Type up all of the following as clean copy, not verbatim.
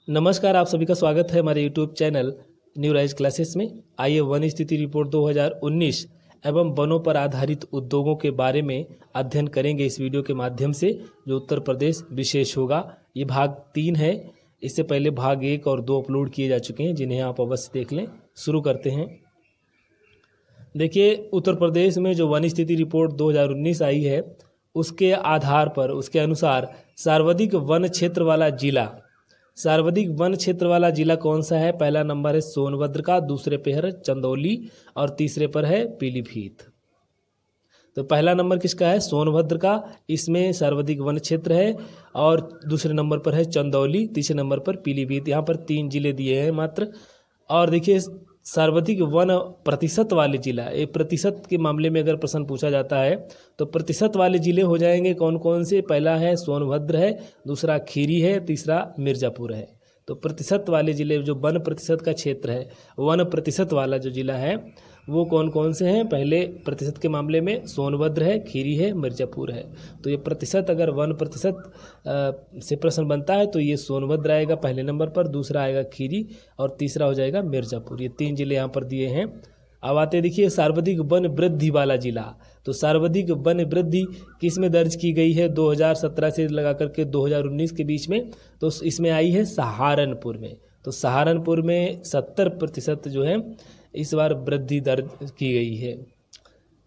नमस्कार, आप सभी का स्वागत है हमारे YouTube channel new rise classes में। आइए वन स्थिति रिपोर्ट 2019 एवं वनों पर आधारित उद्योगों के बारे में अध्ययन करेंगे इस वीडियो के माध्यम से, जो उत्तर प्रदेश विशेष होगा। ये भाग 3 है। इससे पहले भाग 1 और 2 अपलोड किए जा चुके हैं, जिन्हें आप अवश्य देख लें। शुरू करते हैं। देखिए, उत्तर प्रदेश में जो वन स्थिति रिपोर्ट 2019 आई है, उसके आधार पर, उसके अनुसार सर्वाधिक वन क्षेत्र वाला जिला कौन सा है? पहला नंबर है सोनभद्र का, दूसरे पे है चंदौली और तीसरे पर है पीलीभीत। तो पहला नंबर किसका है? सोनभद्र का, इसमें सर्वाधिक वन क्षेत्र है। और दूसरे नंबर पर है चंदौली, तीसरे नंबर पर पीलीभीत। यहाँ पर 3 जिले दिए हैं मात्र। और देखिए, सर्वाधिक वन प्रतिशत वाले जिला, ये प्रतिशत के मामले में अगर प्रश्न पूछा जाता है तो प्रतिशत वाले जिले हो जाएंगे कौन कौन से? पहला है सोनभद्र है, दूसरा खीरी है, तीसरा मिर्ज़ापुर है। तो प्रतिशत वाले जिले, जो वन प्रतिशत का क्षेत्र है, वन प्रतिशत वाला जो जिला है वो कौन कौन से हैं? पहले प्रतिशत के मामले में सोनभद्र है, खीरी है, मिर्ज़ापुर है। तो ये प्रतिशत, अगर वन प्रतिशत से प्रश्न बनता है तो ये सोनभद्र आएगा पहले नंबर पर, दूसरा आएगा खीरी और तीसरा हो जाएगा मिर्ज़ापुर। ये 3 जिले यहाँ पर दिए हैं। अब आते देखिए सर्वाधिक वन वृद्धि वाला जिला। तो सर्वाधिक वन वृद्धि किस में दर्ज की गई है? 2017 से लगा करके 2019 के बीच में। तो इसमें आई है सहारनपुर में। तो सहारनपुर में 70% जो है इस बार वृद्धि दर्ज की गई है।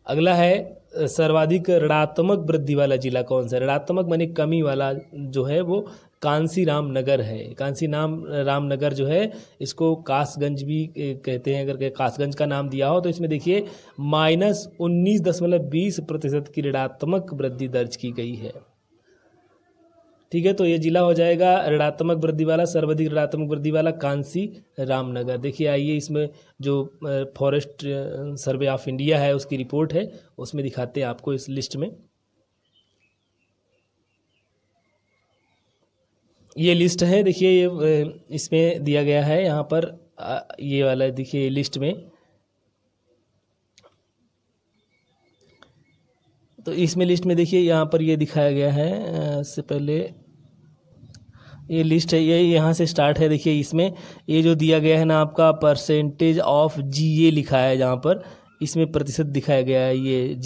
अगला है सर्वाधिक ऋणात्मक वृद्धि वाला जिला कौन सा? ऋणात्मक माने कमी वाला जो है वो कांसीराम नगर है। राम नगर जो है, इसको कासगंज भी कहते हैं। अगर कासगंज का नाम दिया हो तो इसमें देखिए -19.20% की ऋणात्मक वृद्धि दर्ज की गई है। ठीक है, तो ये जिला हो जाएगा ऋणात्मक वृद्धि वाला, सर्वाधिक ऋणात्मक वृद्धि वाला कांसी रामनगर। देखिए, आइए इसमें जो फॉरेस्ट सर्वे ऑफ इंडिया है उसकी रिपोर्ट है, उसमें दिखाते हैं आपको इस लिस्ट में। ये लिस्ट है, देखिए ये इसमें दिया गया है यहाँ पर, ये वाला देखिए लिस्ट में। तो इसमें लिस्ट में देखिए यहाँ पर ये दिखाया गया है। इससे पहले ये लिस्ट है, ये यहाँ से स्टार्ट है। देखिए इसमें ये जो दिया गया है ना, आपका परसेंटेज ऑफ जीए लिखा है, जहाँ पर इसमें प्रतिशत दिखाया गया है। ये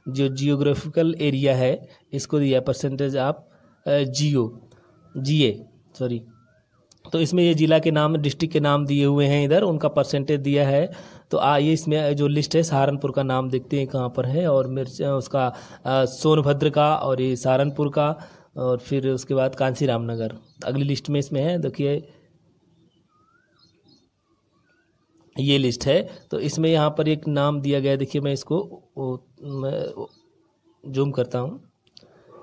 जो जियोग्राफिकल एरिया है, इसको दिया परसेंटेज ऑफ जीए सॉरी। तो इसमें ये जिला के नाम, डिस्ट्रिक्ट के नाम दिए हुए हैं, इधर उनका परसेंटेज दिया है। तो आइए इसमें जो लिस्ट है, सहारनपुर का नाम देखते हैं कहाँ पर है, और उसका सोनभद्र का, और ये सहारनपुर का, और फिर उसके बाद कांसीराम नगर अगली लिस्ट में इसमें है। देखिए ये लिस्ट है, तो इसमें यहाँ पर एक नाम दिया गया है। देखिए मैं इसको जूम करता हूँ।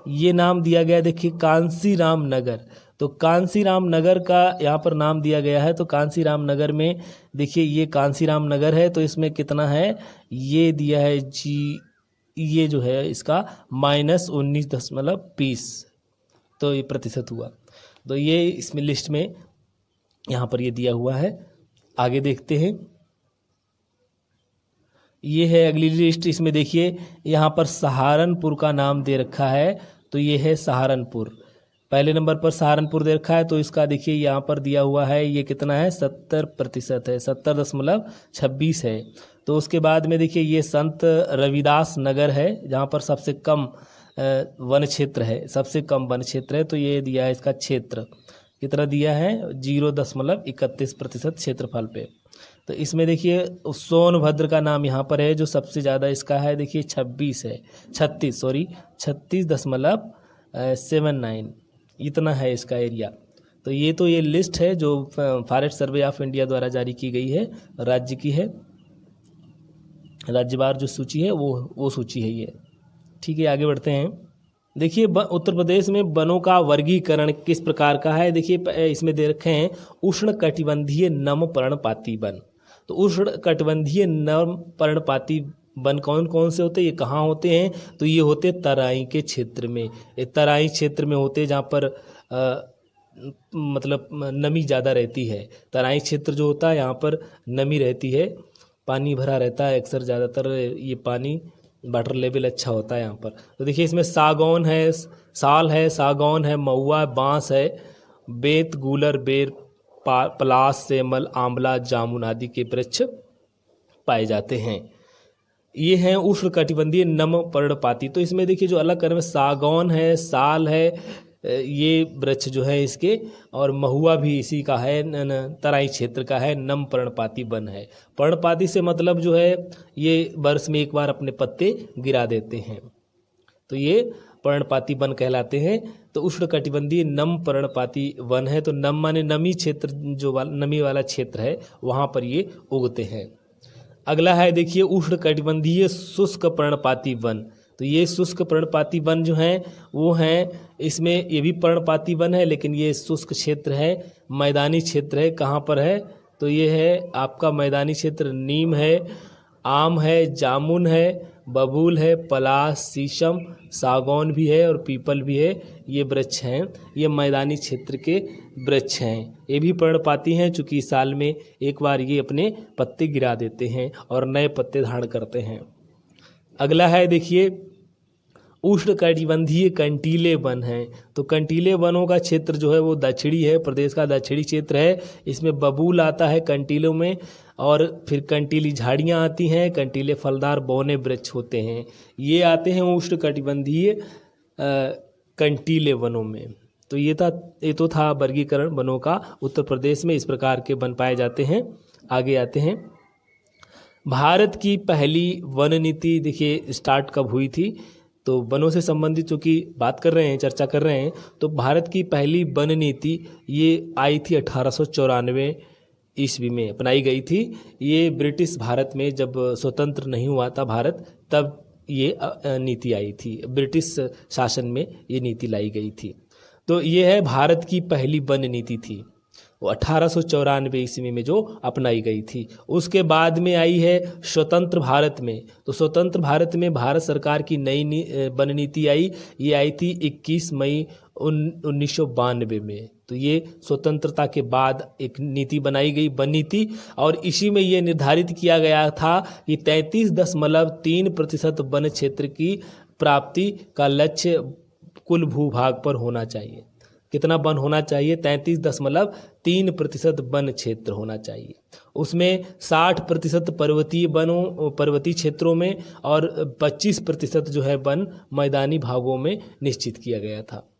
ये नाम दिया गया है, देखिए कांसीराम नगर। तो कांसीराम नगर का यहाँ पर नाम दिया गया है। तो कांसीराम नगर में देखिए ये कांसीराम नगर है, तो इसमें कितना है? ये दिया है ये जो है इसका -19.20, तो ये प्रतिशत हुआ। तो ये इसमें लिस्ट में यहाँ पर ये दिया हुआ है। आगे देखते हैं, ये है अगली लिस्ट। इसमें देखिए यहाँ पर सहारनपुर का नाम दे रखा है, तो ये है सहारनपुर। पहले नंबर पर सहारनपुर दे रखा है, तो इसका देखिए यहाँ पर दिया हुआ है, ये कितना है? 70% है, 70.26 है। तो उसके बाद में देखिए ये संत रविदास नगर है, जहाँ पर सबसे कम वन क्षेत्र है, सबसे कम वन क्षेत्र है। तो ये दिया है इसका क्षेत्र, कितना दिया है? 0.31% क्षेत्रफल पे। तो इसमें देखिए सोनभद्र का नाम यहाँ पर है, जो सबसे ज़्यादा इसका है। देखिए 36.79 इतना है इसका एरिया। तो ये लिस्ट है जो फॉरेस्ट सर्वे ऑफ इंडिया द्वारा जारी की गई है, राज्य की है। राज्यवार जो सूची है वो सूची है ये। ठीक है, आगे बढ़ते हैं। देखिए उत्तर प्रदेश में वनों का वर्गीकरण किस प्रकार का है? देखिए इसमें दे रखे हैं उष्णकटिबंधीय नम पर्णपाती वन। तो उष्णकटिबंधीय नम पर्णपाती वन कौन कौन से होते हैं? ये कहाँ होते हैं? तो ये होते तराई के क्षेत्र में। ये तराई क्षेत्र में होते हैं, जहाँ पर मतलब नमी ज़्यादा रहती है। तराई क्षेत्र जो होता है, यहाँ पर नमी रहती है, पानी भरा रहता है अक्सर, ज़्यादातर ये पानी वाटर लेवल अच्छा होता है यहाँ पर। तो देखिए इसमें सागौन है, साल है, सागौन है, महुआ, बांस है, बेंत, गूलर, बेर, पलाश, सेमल, आंवला, जामुन आदि के वृक्ष पाए जाते हैं। ये हैं उष्णकटिबंधीय नम पर्णपाती। तो इसमें देखिए जो अलग कर्म सागौन है, साल है, ये वृक्ष जो है इसके, और महुआ भी इसी का है, तराई क्षेत्र का है, नम पर्णपाती वन है। पर्णपाती से मतलब जो है ये वर्ष में एक बार अपने पत्ते गिरा देते हैं, तो ये पर्णपाती वन कहलाते हैं। तो उष्णकटिबंधीय नम पर्णपाती वन है। तो नम माने नमी क्षेत्र, जो नमी वाला क्षेत्र है वहाँ पर ये उगते हैं। अगला है देखिए उष्णकटिबंधीय शुष्क पर्णपाती वन। तो ये शुष्क पर्णपाती वन जो हैं वो हैं, इसमें ये भी पर्णपाती वन है लेकिन ये शुष्क क्षेत्र है, मैदानी क्षेत्र है। कहाँ पर है? तो ये है आपका मैदानी क्षेत्र। नीम है, आम है, जामुन है, बबूल है, पलाश, शीशम, सागौन भी है और पीपल भी है। ये वृक्ष हैं, ये मैदानी क्षेत्र के वृक्ष हैं। ये भी पर्णपाती हैं चूँकि साल में एक बार ये अपने पत्ते गिरा देते हैं और नए पत्ते धारण करते हैं। अगला है देखिए उष्णकटिबंधीय कंटीले वन हैं। तो कंटीले वनों का क्षेत्र जो है वो दक्षिणी है, प्रदेश का दक्षिणी क्षेत्र है। इसमें बबूल आता है कंटीलों में, और फिर कंटीली झाड़ियाँ आती हैं, कंटीले फलदार बौने वृक्ष होते हैं। ये आते हैं उष्णकटिबंधीय कंटीले वनों में। तो ये तो था वर्गीकरण वनों का। उत्तर प्रदेश में इस प्रकार के वन पाए जाते हैं। आगे आते हैं, भारत की पहली वन नीति देखिए स्टार्ट कब हुई थी। तो वनों से संबंधित चूँकि बात कर रहे हैं, चर्चा कर रहे हैं, तो भारत की पहली वन नीति ये आई थी 1894 ईस्वी में अपनाई गई थी। ये ब्रिटिश भारत में जब स्वतंत्र नहीं हुआ था भारत, तब ये नीति आई थी, ब्रिटिश शासन में ये नीति लाई गई थी। तो ये है भारत की पहली वन नीति थी, वो 1894 ईस्वी में जो अपनाई गई थी। उसके बाद में आई है स्वतंत्र भारत में। तो स्वतंत्र भारत में भारत सरकार की नई वन नीति आई, ये आई थी 21 मई 1992 में। तो ये स्वतंत्रता के बाद एक नीति बनाई गई, वन नीति, और इसी में ये निर्धारित किया गया था कि 33.3% वन क्षेत्र की प्राप्ति का लक्ष्य कुल भूभाग पर होना चाहिए। कितना वन होना चाहिए? 33.3% वन क्षेत्र होना चाहिए। उसमें 60% पर्वतीय क्षेत्रों में और 25% जो है वन मैदानी भागों में निश्चित किया गया था।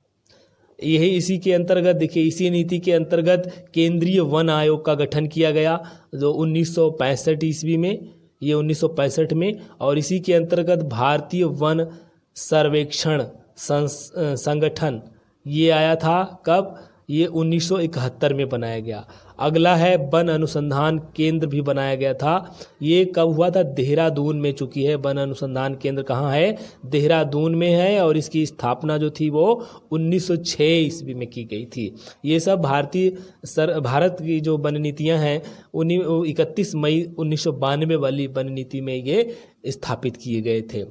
यही इसी के अंतर्गत देखिए, इसी नीति के अंतर्गत केंद्रीय वन आयोग का गठन किया गया जो 1965 ईस्वी में, ये 1965 में, और इसी के अंतर्गत भारतीय वन सर्वेक्षण संगठन ये आया था कब? ये 1971 में बनाया गया। अगला है वन अनुसंधान केंद्र भी बनाया गया था। ये कब हुआ था? देहरादून में। चुकी है वन अनुसंधान केंद्र कहाँ है? देहरादून में है, और इसकी स्थापना जो थी वो 1906 ईस्वी में की गई थी। ये सब भारत की जो वन नीतियाँ हैं 31 मई 1992 वाली वन नीति में ये स्थापित किए गए थे।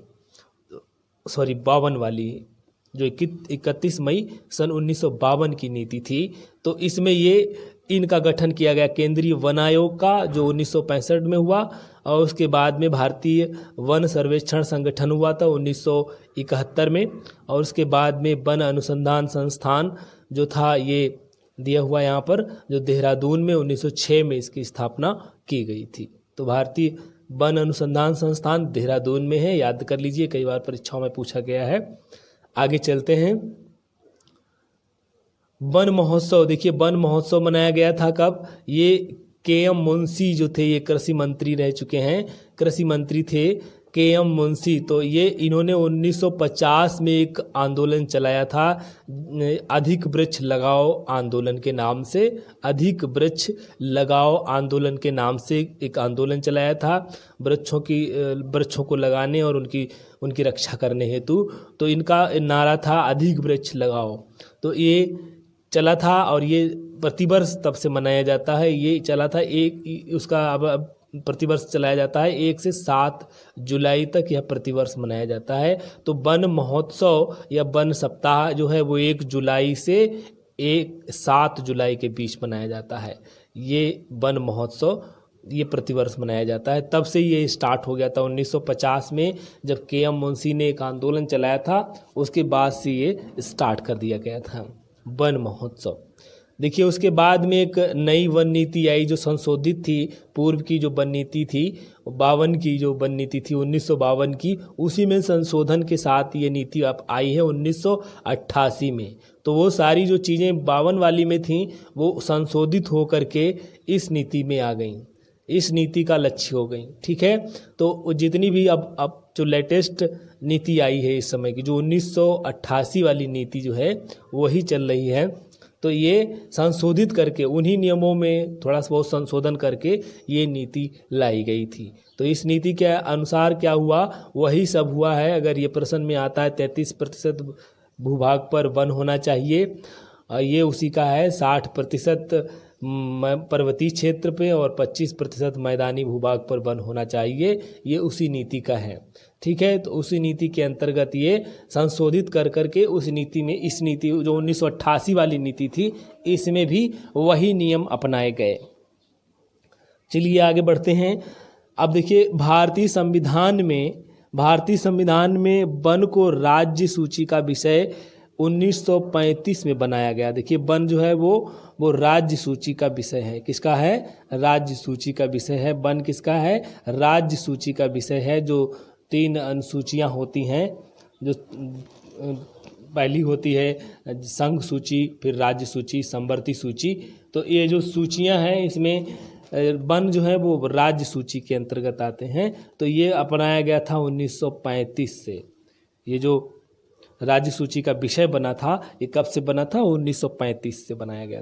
52 वाली जो 31 मई सन 1952 की नीति थी। तो इसमें ये इनका गठन किया गया केंद्रीय वन आयोग का, जो 1965 में हुआ, और उसके बाद में भारतीय वन सर्वेक्षण संगठन हुआ था 1971 में, और उसके बाद में वन अनुसंधान संस्थान जो था ये दिया हुआ यहाँ पर, जो देहरादून में 1906 में इसकी स्थापना की गई थी। तो भारतीय वन अनुसंधान संस्थान देहरादून में है, याद कर लीजिए, कई बार परीक्षाओं में पूछा गया है। आगे चलते हैं, वन महोत्सव। देखिए वन महोत्सव मनाया गया था कब? ये के.एम. मुंशी जो थे, ये कृषि मंत्री रह चुके हैं, कृषि मंत्री थे के.एम. मुंशी। तो ये इन्होंने 1950 में एक आंदोलन चलाया था, अधिक वृक्ष लगाओ आंदोलन के नाम से। अधिक वृक्ष लगाओ आंदोलन के नाम से एक आंदोलन चलाया था, वृक्षों को लगाने और उनकी रक्षा करने हेतु। तो इनका नारा था अधिक वृक्ष लगाओ। तो ये चला था, और ये प्रतिवर्ष तब से मनाया जाता है। ये चला था उसका अब प्रतिवर्ष चलाया जाता है 1 से 7 जुलाई तक यह प्रतिवर्ष मनाया जाता है। तो वन महोत्सव या वन सप्ताह जो है वो 1 जुलाई से 7 जुलाई के बीच मनाया जाता है। ये वन महोत्सव ये प्रतिवर्ष मनाया जाता है। तब से ये स्टार्ट हो गया था 1950 में, जब के.एम. मुंशी ने एक आंदोलन चलाया था, उसके बाद से ये स्टार्ट कर दिया गया था वन महोत्सव। देखिए उसके बाद में एक नई वन नीति आई जो संशोधित थी। पूर्व की जो वन नीति थी 52 की, जो वन नीति थी 1952 की, उसी में संशोधन के साथ ये नीति अब आई है 1988 में। तो वो सारी जो चीज़ें 52 वाली में थी वो संशोधित हो करके इस नीति में आ गई, इस नीति का लक्ष्य हो गई। ठीक है, तो जितनी भी अब जो लेटेस्ट नीति आई है इस समय की, जो 1988 वाली नीति जो है वही चल रही है। तो ये संशोधित करके उन्हीं नियमों में थोड़ा सा बहुत संशोधन करके ये नीति लाई गई थी। तो इस नीति के अनुसार क्या हुआ, वही सब हुआ है। अगर ये प्रश्न में आता है 33% भूभाग पर वन होना चाहिए, ये उसी का है। 60% पर्वतीय क्षेत्र पे और 25% मैदानी भूभाग पर वन होना चाहिए, ये उसी नीति का है। ठीक है, तो उसी नीति के अंतर्गत ये संशोधित कर करके उस नीति में, इस नीति जो 1988 वाली नीति थी, इसमें भी वही नियम अपनाए गए। चलिए आगे बढ़ते हैं। अब देखिए भारतीय संविधान में वन को राज्य सूची का विषय 1935 में बनाया गया। देखिए वन जो है वो राज्य सूची का विषय है। किसका है? राज्य सूची का विषय है। वन किसका है? राज्य सूची का विषय है। जो 3 अनुसूचियाँ होती हैं, जो पहली होती है संघ सूची, फिर राज्य सूची, संवर्ती सूची। तो ये जो सूचियाँ हैं इसमें वन जो है वो राज्य सूची के अंतर्गत आते हैं। तो ये अपनाया गया था 1935 से। ये जो राज्य सूची का विषय बना था ये कब से बना था? 1935 से बनाया गया था।